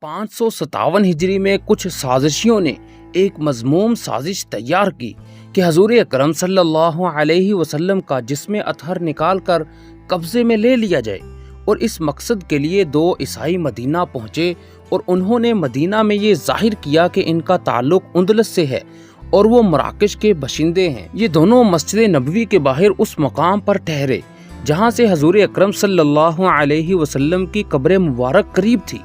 557 ہجری میں کچھ سازشیوں نے ایک مذموم سازش تیار کی کہ حضور اکرم صلی اللہ علیہ وسلم کا جسم اطہر نکال کر قبضے میں لے لیا جائے، اور اس مقصد کے لیے دو عیسائی مدینہ پہنچے اور انہوں نے مدینہ میں یہ ظاہر کیا کہ ان کا تعلق اندلس سے ہے اور وہ مراکش کے باشندے ہیں۔ یہ دونوں مسجد نبوی کے باہر اس مقام پر ٹھہرے جہاں سے حضور اکرم صلی اللہ علیہ وسلم کی قبر مبارک قریب تھی۔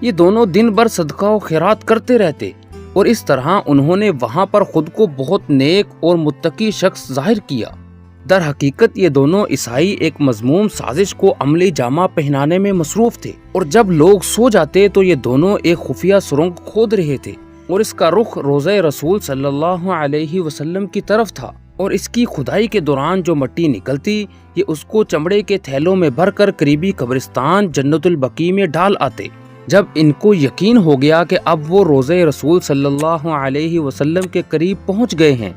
یہ دونوں دن بھر صدقہ و خیرات کرتے رہتے اور اس طرح انہوں نے وہاں پر خود کو بہت نیک اور متقی شخص ظاہر کیا۔ در حقیقت یہ دونوں عیسائی ایک مذموم سازش کو عملی جامہ پہنانے میں مصروف تھے، اور جب لوگ سو جاتے تو یہ دونوں ایک خفیہ سرنگ کھود رہے تھے، اور اس کا رخ روضہ رسول صلی اللہ علیہ وسلم کی طرف تھا، اور اس کی کھدائی کے دوران جو مٹی نکلتی یہ اس کو چمڑے کے تھیلوں میں بھر کر قریبی قبرستان جنت البقیع میں ڈال آتے۔ جب ان کو یقین ہو گیا کہ اب وہ روضہ رسول صلی اللہ علیہ وسلم کے قریب پہنچ گئے ہیں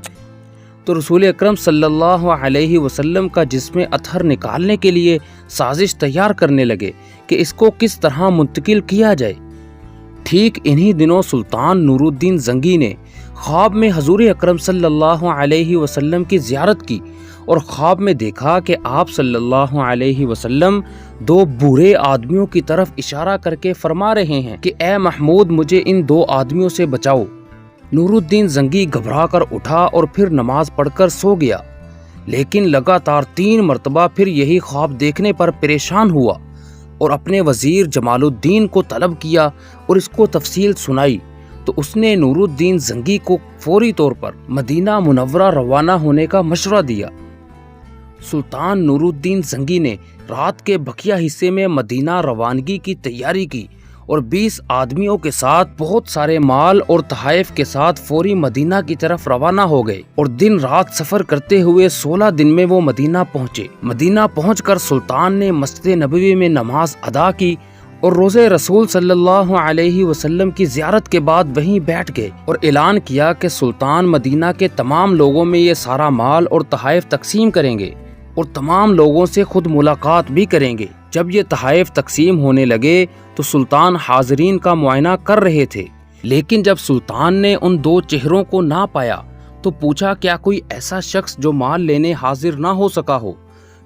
تو رسول اکرم صلی اللہ علیہ وسلم کا جسم اطہر نکالنے کے لیے سازش تیار کرنے لگے کہ اس کو کس طرح منتقل کیا جائے۔ ٹھیک انہی دنوں سلطان نور الدین زنگی نے خواب میں حضور اکرم صلی اللہ علیہ وسلم کی زیارت کی، اور خواب میں دیکھا کہ آپ صلی اللہ علیہ وسلم دو بوڑھے آدمیوں کی طرف اشارہ کر کے فرما رہے ہیں کہ اے محمود مجھے ان دو آدمیوں سے بچاؤ۔ نور الدین زنگی گھبرا کر اٹھا اور پھر نماز پڑھ کر سو گیا، لیکن لگاتار 3 مرتبہ پھر یہی خواب دیکھنے پر پریشان ہوا اور اپنے وزیر جمال الدین کو طلب کیا اور اس کو تفصیل سنائی، تو اس نے نور الدین زنگی کو فوری طور پر مدینہ منورہ روانہ ہونے کا مشورہ دیا۔ سلطان نور الدین زنگی نے رات کے بقیہ حصے میں مدینہ روانگی کی تیاری کی اور 20 آدمیوں کے ساتھ بہت سارے مال اور تحائف کے ساتھ فوری مدینہ کی طرف روانہ ہو گئے، اور دن رات سفر کرتے ہوئے 16 دن میں وہ مدینہ پہنچے۔ مدینہ پہنچ کر سلطان نے مسجد نبوی میں نماز ادا کی اور روضہ رسول صلی اللہ علیہ وسلم کی زیارت کے بعد وہیں بیٹھ گئے اور اعلان کیا کہ سلطان مدینہ کے تمام لوگوں میں یہ سارا مال اور تحائف تقسیم کریں گے اور تمام لوگوں سے خود ملاقات بھی کریں گے۔ جب یہ تحائف تقسیم ہونے لگے تو سلطان حاضرین کا معائنہ کر رہے تھے، لیکن جب سلطان نے ان دو چہروں کو نہ پایا تو پوچھا کیا کوئی ایسا شخص جو مال لینے حاضر نہ ہو سکا ہو؟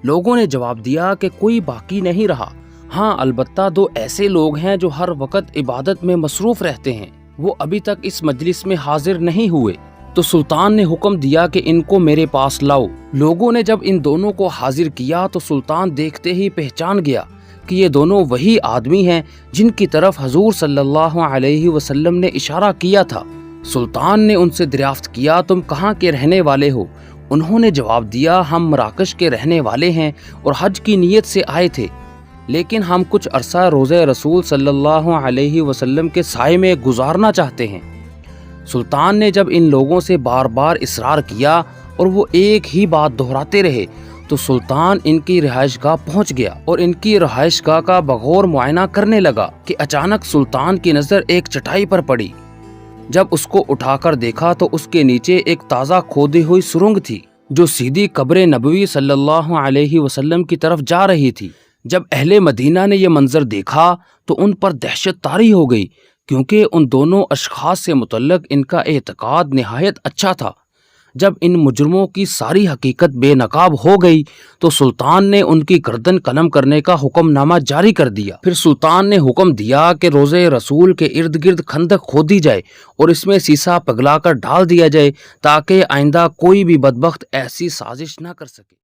لوگوں نے جواب دیا کہ کوئی باقی نہیں رہا، ہاں البتہ 2 ایسے لوگ ہیں جو ہر وقت عبادت میں مصروف رہتے ہیں، وہ ابھی تک اس مجلس میں حاضر نہیں ہوئے۔ تو سلطان نے حکم دیا کہ ان کو میرے پاس لاؤ۔ لوگوں نے جب ان دونوں کو حاضر کیا تو سلطان دیکھتے ہی پہچان گیا کہ یہ دونوں وہی آدمی ہیں جن کی طرف حضور صلی اللہ علیہ وسلم نے اشارہ کیا تھا۔ سلطان نے ان سے دریافت کیا تم کہاں کے رہنے والے ہو؟ انہوں نے جواب دیا ہم مراکش کے رہنے والے ہیں اور حج کی نیت سے آئے تھے، لیکن ہم کچھ عرصہ روضہ رسول صلی اللہ علیہ وسلم کے سائے میں گزارنا چاہتے ہیں۔ سلطان نے جب ان لوگوں سے بار بار اصرار کیا اور وہ ایک ہی بات دہراتے رہے تو سلطان ان کی رہائش گاہ پہنچ گیا اور ان کی رہائش گاہ کا بغور معائنہ کرنے لگا کہ اچانک سلطان کی نظر ایک چٹائی پر پڑی۔ جب اس کو اٹھا کر دیکھا تو اس کے نیچے ایک تازہ کھودی ہوئی سرنگ تھی جو سیدھی قبر نبوی صلی اللہ علیہ وسلم کی طرف جا رہی تھی۔ جب اہل مدینہ نے یہ منظر دیکھا تو ان پر دہشت طاری ہو گئی، کیونکہ ان دونوں اشخاص سے متعلق ان کا اعتقاد نہایت اچھا تھا۔ جب ان مجرموں کی ساری حقیقت بے نقاب ہو گئی تو سلطان نے ان کی گردن قلم کرنے کا حکم نامہ جاری کر دیا۔ پھر سلطان نے حکم دیا کہ روضہ رسول کے ارد گرد خندق کھودی جائے اور اس میں سیسا پگھلا کر ڈال دیا جائے تاکہ آئندہ کوئی بھی بدبخت ایسی سازش نہ کر سکے۔